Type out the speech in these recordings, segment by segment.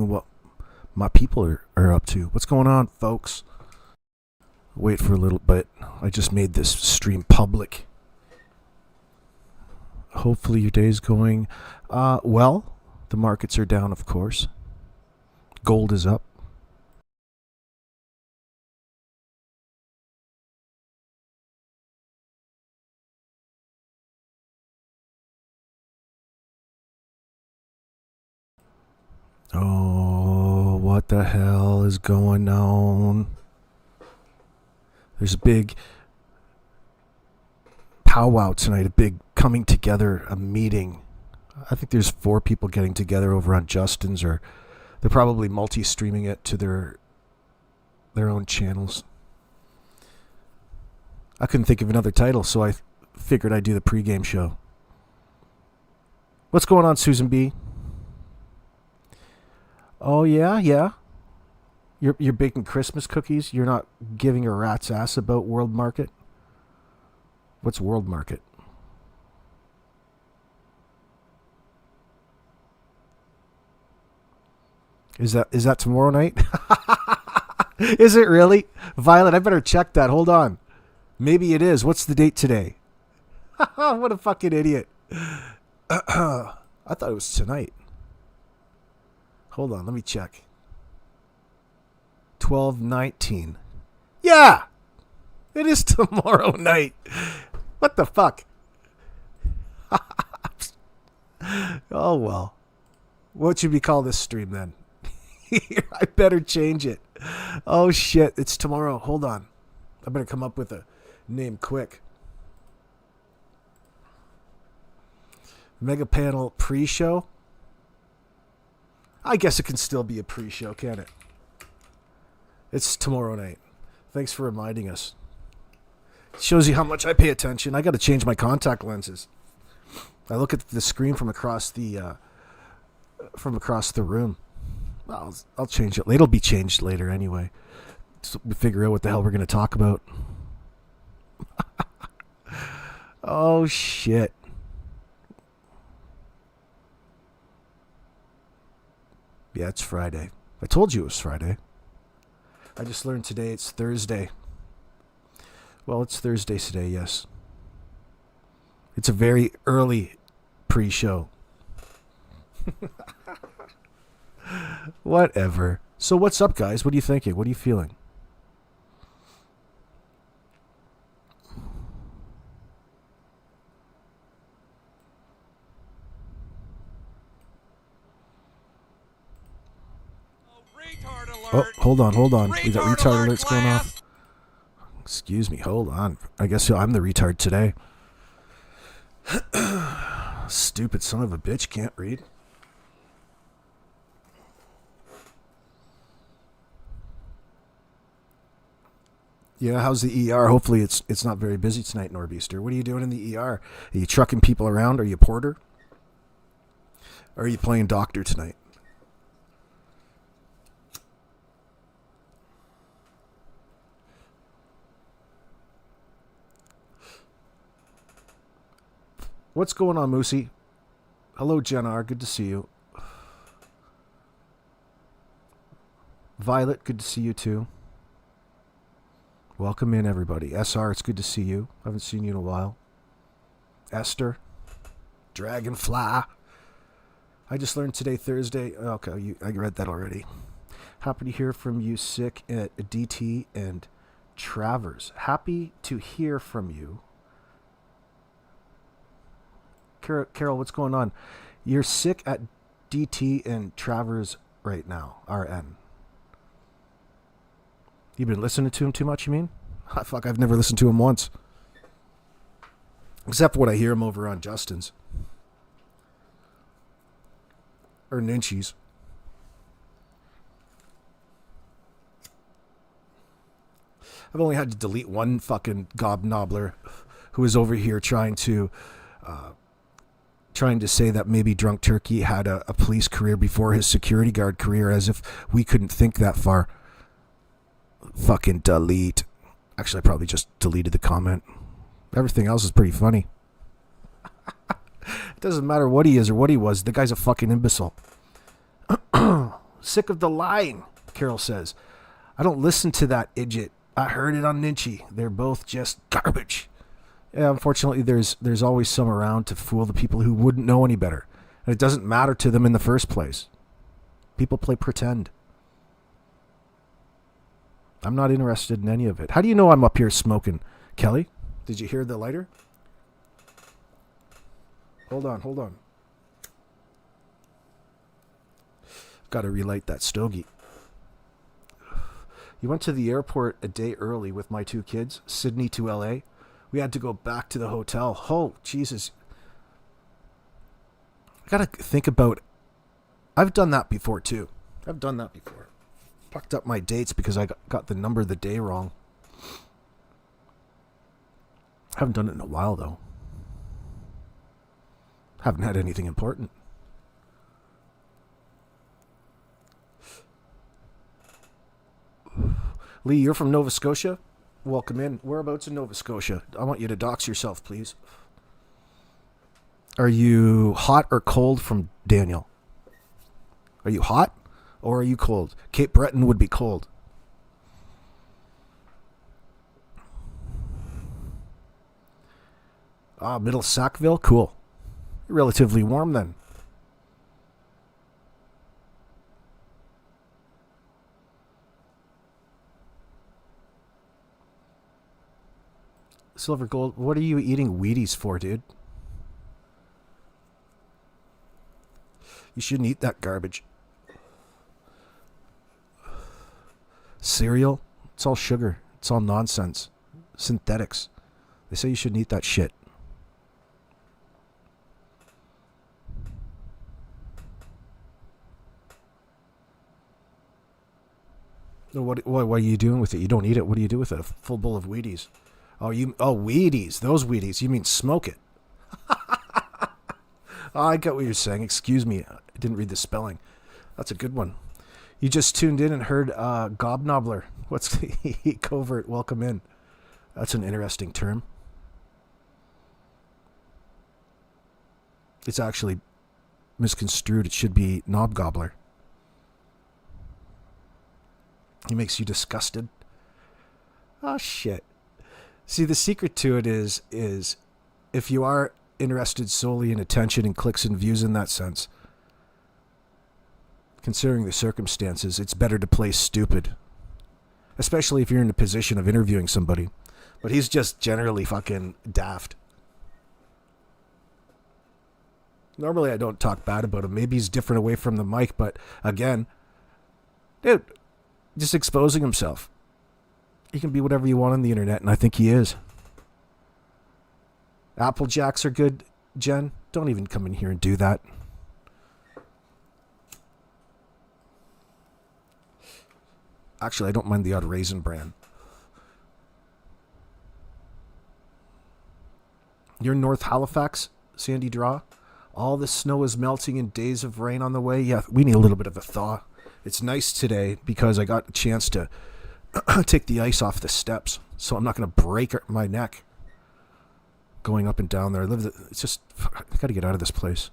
what my people are up to. What's going on, folks? Wait for a little bit. I just made this stream public. Hopefully your day's going well. The markets are down, of course. Gold is up. Oh, what the hell is going on? There's a big powwow tonight, a big coming together, a meeting. I think there's 4 people getting together over on Justin's, or they're probably multi-streaming it to their own channels. I couldn't think of another title, so I figured I'd do the pregame show. What's going on, Susan B? Oh, yeah. You're baking Christmas cookies? You're not giving a rat's ass about World Market? What's World Market? Is that tomorrow night? Is it really? Violet, I better check that. Hold on. Maybe it is. What's the date today? What a fucking idiot. I thought it was tonight. Hold on, let me check. 12/19. Yeah! It is tomorrow night. What the fuck? Oh, well. What should we call this stream then? I better change it. Oh, shit. It's tomorrow. Hold on. I better come up with a name quick. Mega Panel pre-show? I guess it can still be a pre-show, can't it? It's tomorrow night. Thanks for reminding us. Shows you how much I pay attention. I got to change my contact lenses. I look at the screen from across the room. I'll change it. It'll be changed later anyway. So we figure out what the hell we're going to talk about. Oh, shit. Yeah, it's Friday. I told you it was Friday. I just learned today it's Thursday. Well, it's Thursday today, yes. It's a very early pre-show. Whatever. So what's up, guys? What are you thinking? What are you feeling? Oh, hold on. We got retard alerts going off. Excuse me, hold on. I guess I'm the retard today. Stupid son of a bitch can't read. Yeah, how's the ER? Hopefully it's not very busy tonight, Norbeaster. What are you doing in the ER? Are you trucking people around? Are you a porter? Or are you playing doctor tonight? What's going on, Moosey? Hello, Jen R. Good to see you. Violet, good to see you too. Welcome in, everybody. SR, it's good to see you. I haven't seen you in a while. Esther. Dragonfly. I just learned today, Thursday. Okay, I read that already. Happy to hear from you, Sick at DT and Travers. Happy to hear from you. Carol, what's going on? You're sick at DT and Travers right now, RN. You've been listening to him too much, you mean? Fuck, I've never listened to him once. Except what I hear him over on Justin's. Or Ninchi's. I've only had to delete one fucking gobnobbler who was over here trying to say that maybe Drunk Turkey had a police career before his security guard career, as if we couldn't think that far. Fucking delete. Actually, I probably just deleted the comment. Everything else is pretty funny. It doesn't matter what he is or what he was. The guy's a fucking imbecile. Sick of the lying, Carol says. I don't listen to that idiot. I heard it on Ninchi. They're both just garbage. Yeah, unfortunately, there's always some around to fool the people who wouldn't know any better. And it doesn't matter to them in the first place. People play pretend. I'm not interested in any of it. How do you know I'm up here smoking, Kelly? Did you hear the lighter? Hold on. Got to relight that stogie. You went to the airport a day early with my 2 kids, Sydney to LA. We had to go back to the hotel. Oh, Jesus. I got to think about... I've done that before, too. Fucked up my dates because I got the number of the day wrong. Haven't done it in a while, though. Haven't had anything important. Lee, you're from Nova Scotia? Welcome in. Whereabouts in Nova Scotia? I want you to dox yourself, please. Are you hot or cold from Daniel? Are you hot or are you cold? Cape Breton would be cold. Middle Sackville? Cool. Relatively warm then. Silver Gold, what are you eating Wheaties for, dude? You shouldn't eat that garbage. Cereal, it's all sugar. It's all nonsense. Synthetics. They say you shouldn't eat that shit. What are you doing with it? You don't eat it. What do you do with it? A full bowl of Wheaties. Wheaties. Those Wheaties. You mean smoke it. I get what you're saying. Excuse me. I didn't read the spelling. That's a good one. You just tuned in and heard gobnobbler. What's the covert? Welcome in. That's an interesting term. It's actually misconstrued. It should be knob gobbler. He makes you disgusted. Oh, shit. See, the secret to it is if you are interested solely in attention and clicks and views in that sense, considering the circumstances, it's better to play stupid. Especially if you're in a position of interviewing somebody. But he's just generally fucking daft. Normally I don't talk bad about him. Maybe he's different away from the mic, but again, dude, just exposing himself. He can be whatever you want on the internet, and I think he is. Apple Jacks are good, Jen. Don't even come in here and do that. Actually, I don't mind the odd Raisin Bran. You're in North Halifax, Sandy Draw. All the snow is melting and days of rain on the way. Yeah, we need a little bit of a thaw. It's nice today because I got a chance to take the ice off the steps, so I'm not going to break my neck going up and down there. It's just, I got to get out of this place.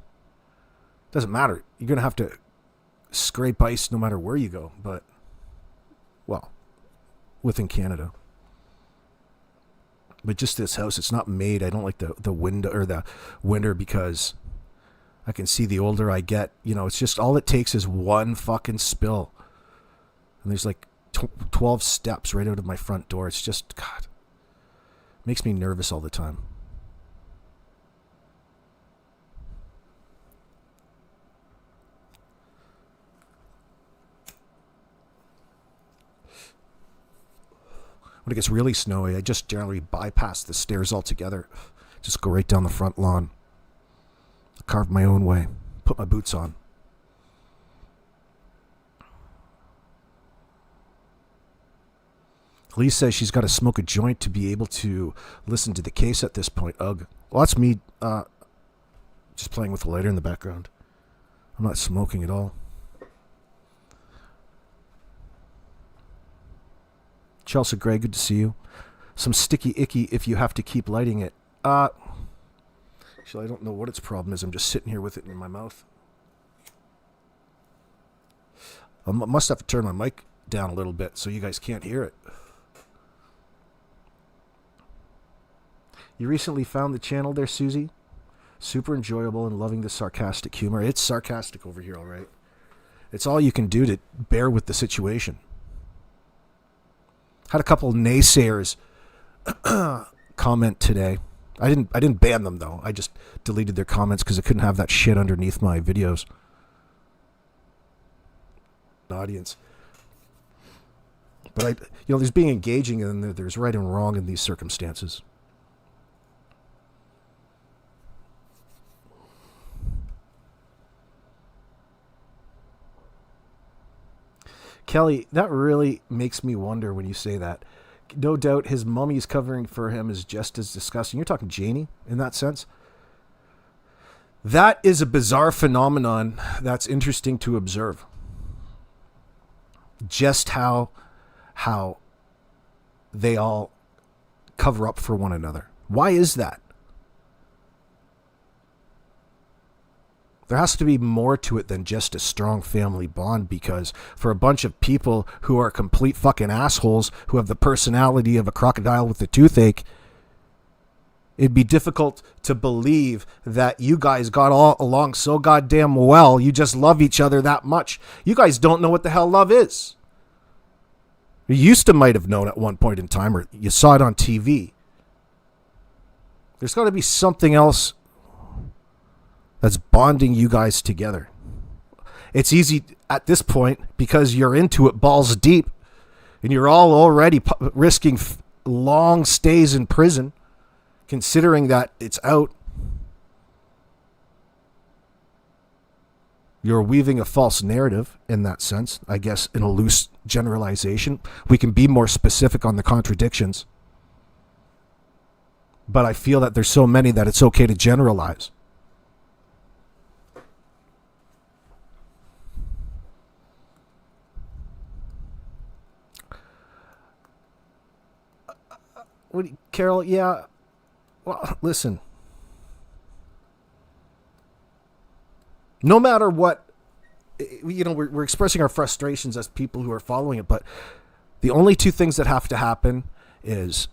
Doesn't matter. You're going to have to scrape ice no matter where you go, but, well, within Canada. But just this house, it's not made. I don't like the window or the winter because I can see the older I get. You know, it's just all it takes is one fucking spill. And there's like 12 steps right out of my front door. It's just, God, makes me nervous all the time. When it gets really snowy, I just generally bypass the stairs altogether. Just go right down the front lawn. Carve my own way. Put my boots on. Lee says she's got to smoke a joint to be able to listen to the case at this point. Ugh. Well, that's me just playing with the lighter in the background. I'm not smoking at all. Chelsea Gray, good to see you. Some sticky icky if you have to keep lighting it. Actually, I don't know what its problem is. I'm just sitting here with it in my mouth. I must have to turn my mic down a little bit so you guys can't hear it. You recently found the channel there, Susie? Super enjoyable and loving the sarcastic humor. It's sarcastic over here, all right. It's all you can do to bear with the situation. Had a couple naysayers comment today. I didn't ban them though. I just deleted their comments because I couldn't have that shit underneath my videos. Audience. But there's being engaging and there's right and wrong in these circumstances. Kelly, that really makes me wonder when you say that. No doubt his mummy's covering for him is just as disgusting. You're talking Janie in that sense? That is a bizarre phenomenon that's interesting to observe. Just how they all cover up for one another. Why is that? There has to be more to it than just a strong family bond, because for a bunch of people who are complete fucking assholes who have the personality of a crocodile with a toothache, it'd be difficult to believe that you guys got all along so goddamn well. You just love each other that much. You guys don't know what the hell love is. You used to might have known at one point in time, or you saw it on TV. There's got to be something else that's bonding you guys together. It's easy at this point because you're into it balls deep and you're all already risking long stays in prison, considering that it's out. You're weaving a false narrative in that sense, I guess, in a loose generalization. We can be more specific on the contradictions, but I feel that there's so many that it's okay to generalize. Carol, yeah. Well, listen. No matter what, we're expressing our frustrations as people who are following it, but the only two things that have to happen is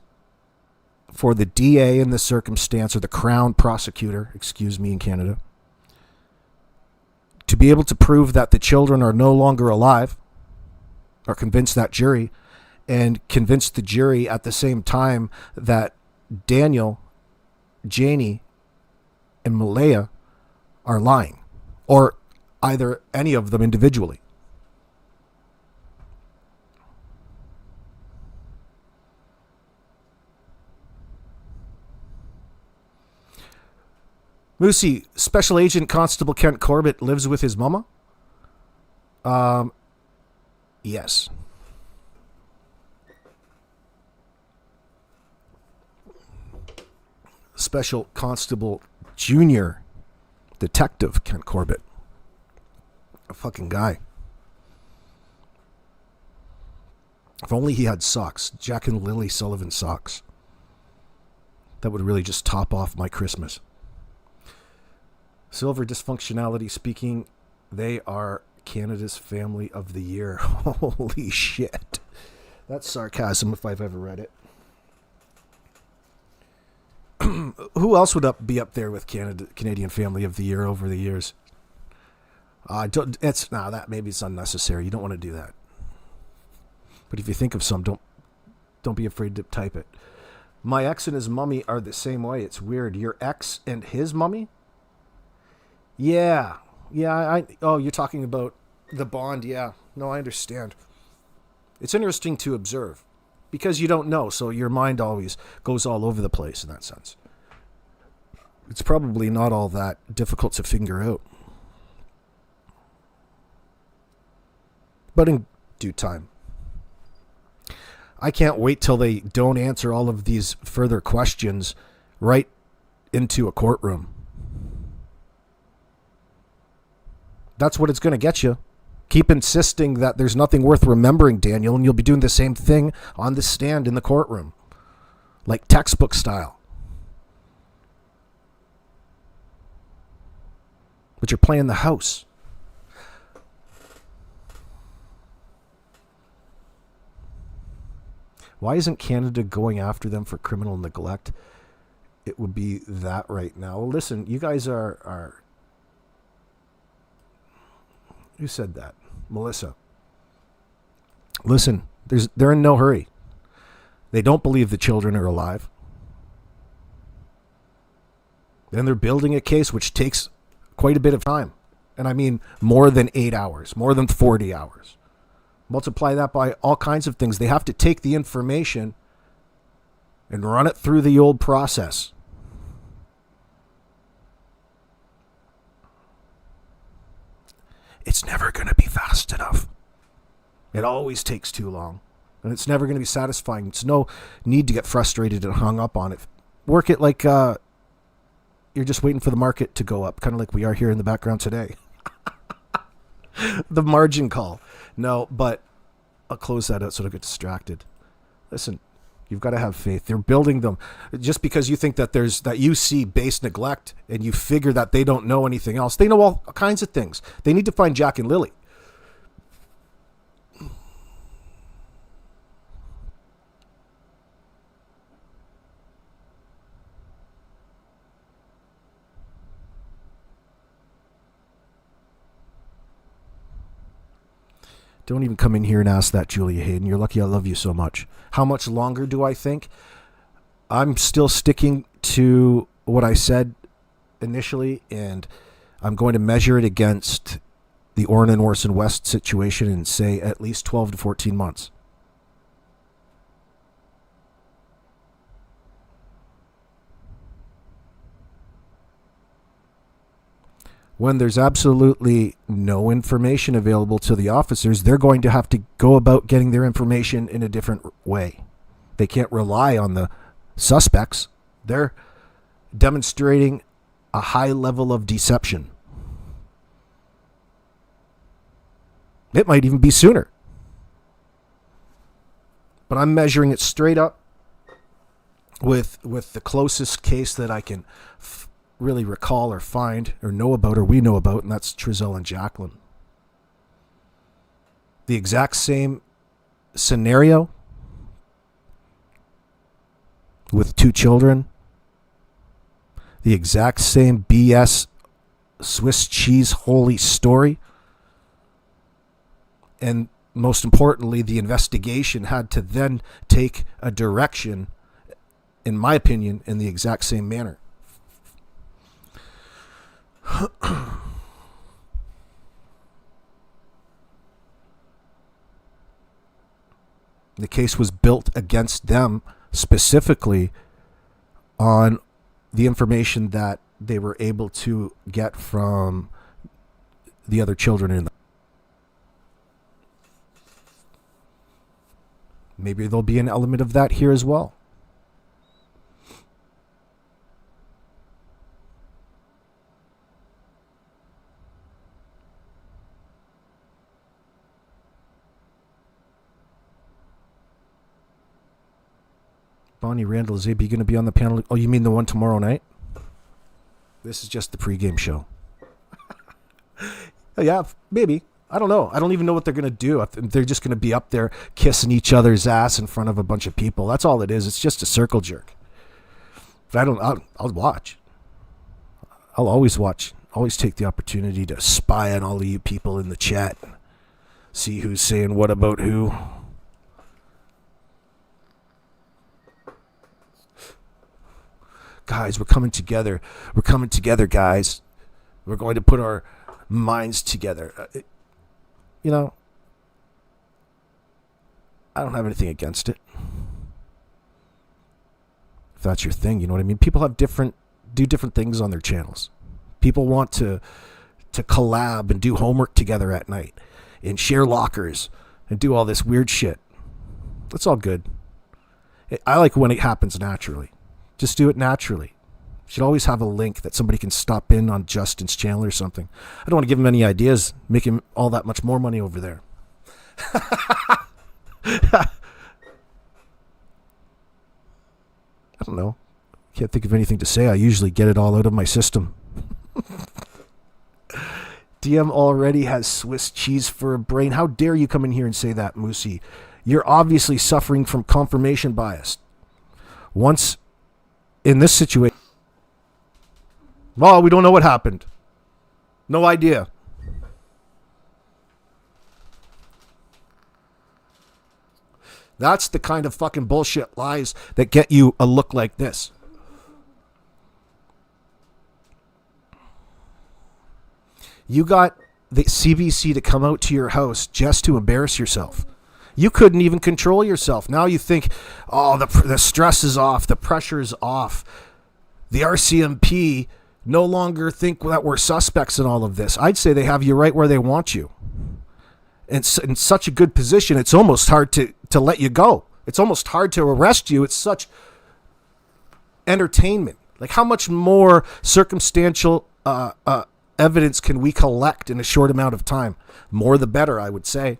for the DA in this circumstance, or the Crown prosecutor, excuse me, in Canada, to be able to prove that the children are no longer alive, or convince that jury, and convince the jury at the same time that Daniel, Janie, and Malaya are lying, or either any of them individually. Moosey, Special Agent Constable Kent Corbett lives with his mama? Yes. Special Constable Junior Detective Kent Corbett. A fucking guy. If only he had socks. Jack and Lily Sullivan socks. That would really just top off my Christmas. Silver Dysfunctionality speaking, they are Canada's Family of the Year. Holy shit. That's sarcasm if I've ever read it. Who else would be up there with Canadian Family of the Year over the years? That maybe it's unnecessary. You don't want to do that. But if you think of some, don't be afraid to type it. My ex and his mummy are the same way. It's weird. Your ex and his mummy? Yeah. You're talking about the bond. Yeah. No, I understand. It's interesting to observe because you don't know, so your mind always goes all over the place in that sense. It's probably not all that difficult to figure out. But in due time. I can't wait till they don't answer all of these further questions right into a courtroom. That's what it's going to get you. Keep insisting that there's nothing worth remembering, Daniel, and you'll be doing the same thing on the stand in the courtroom. Like textbook style. But you're playing the house. Why isn't Canada going after them for criminal neglect? It would be that right now. Well, listen, you guys are... Who said that? Melissa. Listen, they're in no hurry. They don't believe the children are alive. Then they're building a case which takes quite a bit of time. And I mean more than 8 hours, more than 40 hours. Multiply that by all kinds of things. They have to take the information and run it through the old process. It's never going to be fast enough. It always takes too long. And it's never going to be satisfying. It's no need to get frustrated and hung up on it. Work it like you're just waiting for the market to go up, kind of like we are here in the background today. The margin call. No, but I'll close that out so I don't get distracted. Listen, you've got to have faith. They're building them. Just because you think that you see base neglect and you figure that they don't know anything else. They know all kinds of things. They need to find Jack and Lily. Don't even come in here and ask that, Julia Hayden. You're lucky I love you so much. How much longer do I think? I'm still sticking to what I said initially, and I'm going to measure it against the Orrin and Orson West situation and say at least 12 to 14 months. When there's absolutely no information available to the officers, they're going to have to go about getting their information in a different way. They can't rely on the suspects. They're demonstrating a high level of deception. It might even be sooner. But I'm measuring it straight up with the closest case that I can really recall or find or know about or we know about, and that's Trizell and Jacqueline. The exact same scenario with 2 children. The exact same BS Swiss cheese holy story. And most importantly, the investigation had to then take a direction, in my opinion, in the exact same manner. The case was built against them specifically on the information that they were able to get from the other children in the... Maybe there'll be an element of that here as well. Bonnie Randall, is AB going to be on the panel? Oh, you mean the one tomorrow night? This is just the pregame show. Yeah, maybe. I don't know. I don't even know what they're going to do. They're just going to be up there kissing each other's ass in front of a bunch of people. That's all it is. It's just a circle jerk. But I'll watch. I'll always watch. Always take the opportunity to spy on all of you people in the chat. See who's saying what about who. Guys, we're coming together. We're coming together, guys. We're going to put our minds together. You know, I don't have anything against it. If that's your thing, you know what I mean? People have do different things on their channels. People want to collab and do homework together at night and share lockers and do all this weird shit. That's all good. I like when it happens naturally. Just do it naturally. You should always have a link that somebody can stop in on Justin's channel or something. I don't want to give him any ideas, make him all that much more money over there. I don't know. Can't think of anything to say. I usually get it all out of my system. DM already has Swiss cheese for a brain. How dare you come in here and say that, Moosey? You're obviously suffering from confirmation bias. Once in this situation, well, we don't know what happened. No idea. That's the kind of fucking bullshit lies that get you a look like this. You got the CBC to come out to your house just to embarrass yourself. You couldn't even control yourself. Now you think, oh, the stress is off, the pressure is off. The RCMP no longer think that we're suspects in all of this. I'd say they have you right where they want you. It's in such a good position, it's almost hard to let you go. It's almost hard to arrest you. It's such entertainment. Like, how much more circumstantial evidence can we collect in a short amount of time? More the better, I would say.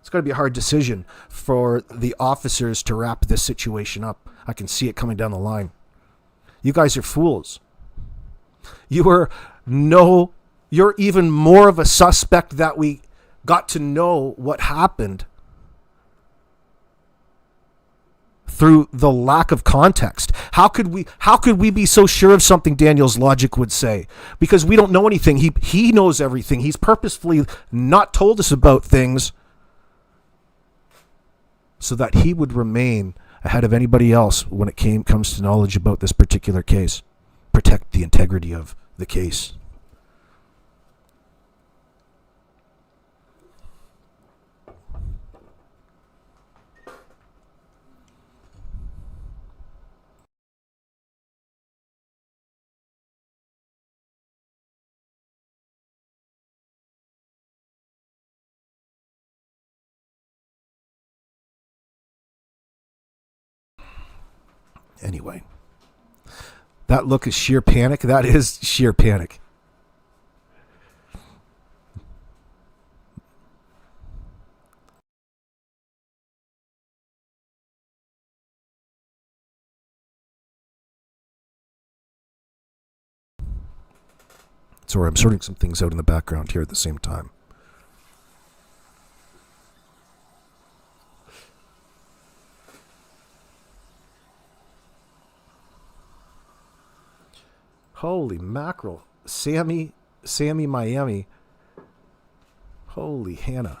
It's going to be a hard decision for the officers to wrap this situation up. I can see it coming down the line. You guys are fools. You're even more of a suspect that we got to know what happened through the lack of context. How could we be so sure of something, Daniel's logic would say? Because we don't know anything. He knows everything. He's purposefully not told us about things so that he would remain ahead of anybody else when it comes to knowledge about this particular case. Protect the integrity of the case. Anyway, that look is sheer panic. That is sheer panic. Sorry, I'm sorting some things out in the background here at the same time. Holy mackerel. Sammy Miami. Holy Hannah.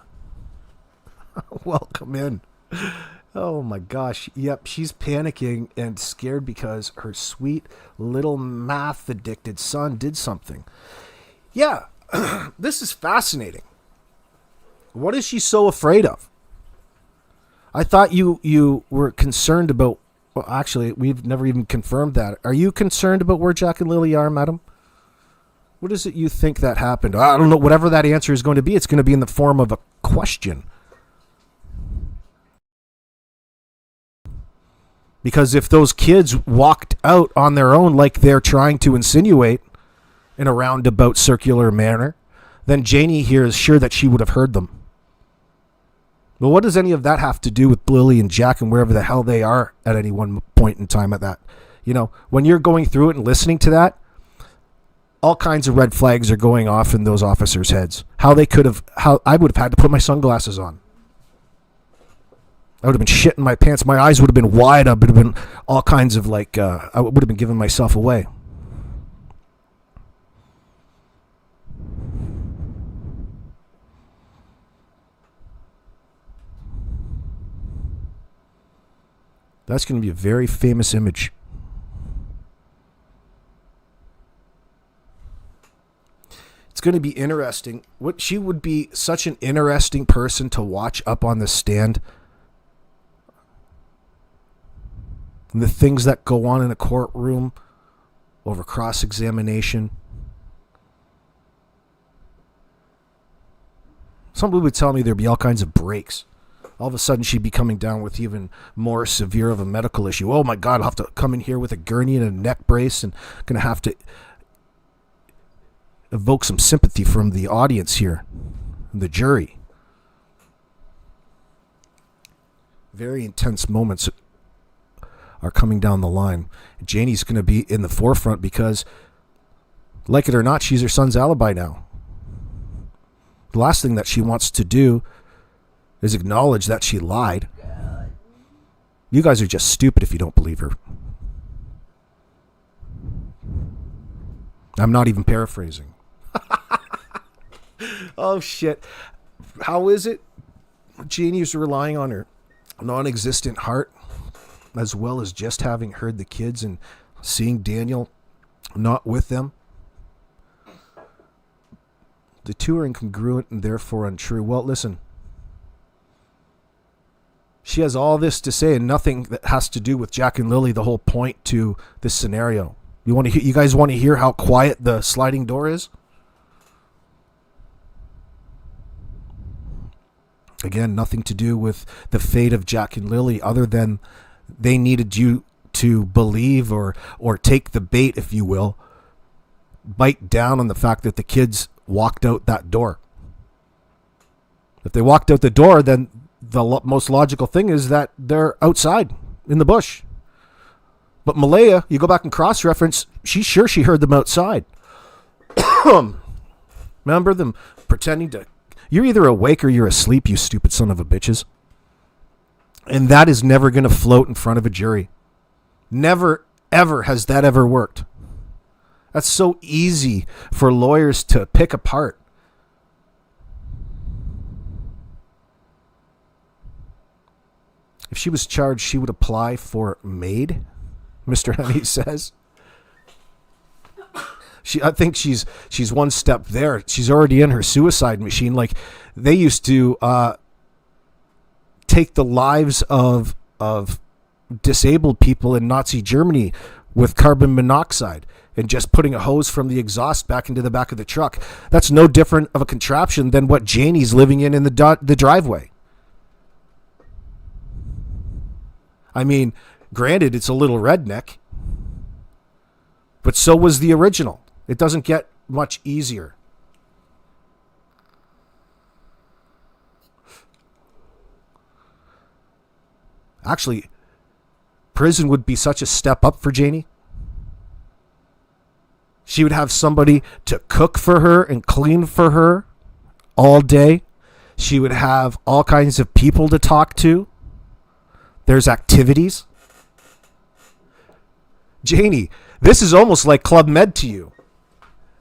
Welcome in. Oh my gosh. Yep, she's panicking and scared because her sweet little math addicted son did something. Yeah, this is fascinating. What is she so afraid of? I thought you were concerned about. Well, actually, we've never even confirmed that. Are you concerned about where Jack and Lily are, madam? What is it you think that happened? I don't know. Whatever that answer is going to be, it's going to be in the form of a question. Because if those kids walked out on their own like they're trying to insinuate in a roundabout circular manner, then Janie here is sure that she would have heard them. Well, what does any of that have to do with Lily and Jack and wherever the hell they are at any one point in time at that? You know, when you're going through it and listening to that, all kinds of red flags are going off in those officers' heads. How I would have had to put my sunglasses on. I would have been shitting my pants. My eyes would have been wide. I would have been all kinds of I would have been giving myself away. That's going to be a very famous image. It's going to be interesting. She would be such an interesting person to watch up on the stand. And the things that go on in a courtroom over cross-examination. Somebody would tell me there'd be all kinds of breaks. All of a sudden, she'd be coming down with even more severe of a medical issue. Oh, my God, I'll have to come in here with a gurney and a neck brace and going to have to evoke some sympathy from the audience here, the jury. Very intense moments are coming down the line. Janie's going to be in the forefront because, like it or not, she's her son's alibi now. The last thing that she wants to do is acknowledge that she lied. You guys are just stupid if you don't believe her. I'm not even paraphrasing. Oh, shit. How is it? Janie is relying on her non-existent heart, as well as just having heard the kids and seeing Daniel not with them. The two are incongruent and therefore untrue. Well, listen. She has all this to say and nothing that has to do with Jack and Lily, the whole point to this scenario. You guys want to hear how quiet the sliding door is? Again, nothing to do with the fate of Jack and Lily other than they needed you to believe or take the bait, if you will, bite down on the fact that the kids walked out that door. If they walked out the door, then the most logical thing is that they're outside in the bush. But Malaya, you go back and cross-reference, she's sure she heard them outside. Remember them pretending to... You're either awake or you're asleep, you stupid son of a bitches. And that is never going to float in front of a jury. Never, ever has that ever worked. That's so easy for lawyers to pick apart. If she was charged, she would apply for maid, Mr. Honey says. I think she's one step there. She's already in her suicide machine. Like, they used to take the lives of disabled people in Nazi Germany with carbon monoxide and just putting a hose from the exhaust back into the back of the truck. That's no different of a contraption than what Janie's living in the driveway. I mean, granted, it's a little redneck, but so was the original. It doesn't get much easier. Actually, prison would be such a step up for Janie. She would have somebody to cook for her and clean for her all day. She would have all kinds of people to talk to. There's activities. Janie, this is almost like Club Med to you.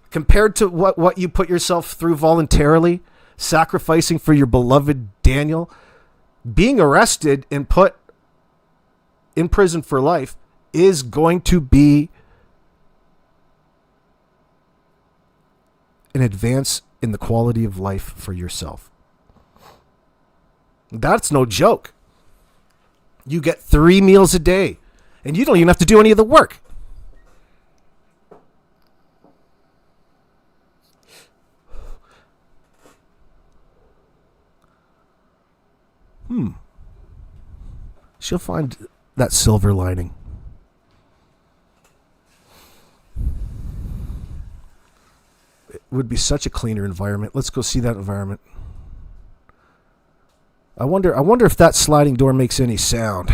Compared to what you put yourself through voluntarily, sacrificing for your beloved Daniel, being arrested and put in prison for life is going to be an advance in the quality of life for yourself. That's no joke. You get 3 meals a day, and you don't even have to do any of the work. She'll find that silver lining. It would be such a cleaner environment. Let's go see that environment. I wonder if that sliding door makes any sound.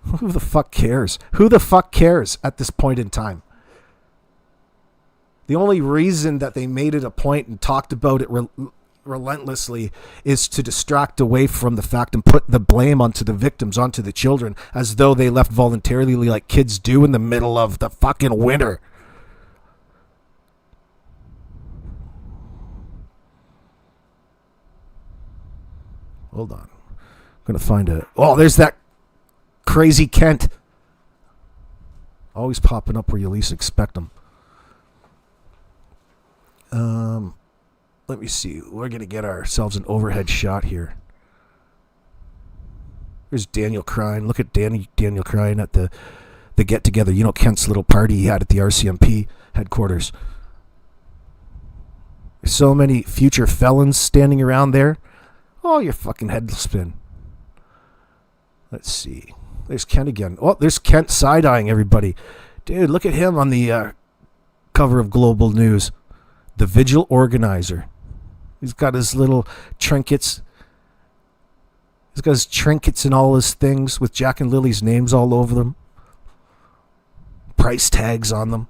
Who the fuck cares? Who the fuck cares at this point in time? The only reason that they made it a point and talked about it relentlessly is to distract away from the fact and put the blame onto the victims, onto the children, as though they left voluntarily like kids do in the middle of the fucking winter. Hold on. I'm going to find oh, there's that crazy Kent. Always popping up where you least expect them. Let me see. We're going to get ourselves an overhead shot here. There's Daniel crying. Look at Daniel crying at the get-together. You know, Kent's little party he had at the RCMP headquarters. There's so many future felons standing around there. Oh, your fucking head will spin. Let's see. There's Kent again. Oh, there's Kent side-eyeing everybody. Dude, look at him on the cover of Global News. The vigil organizer. He's got his little trinkets. He's got his trinkets and all his things with Jack and Lily's names all over them. Price tags on them.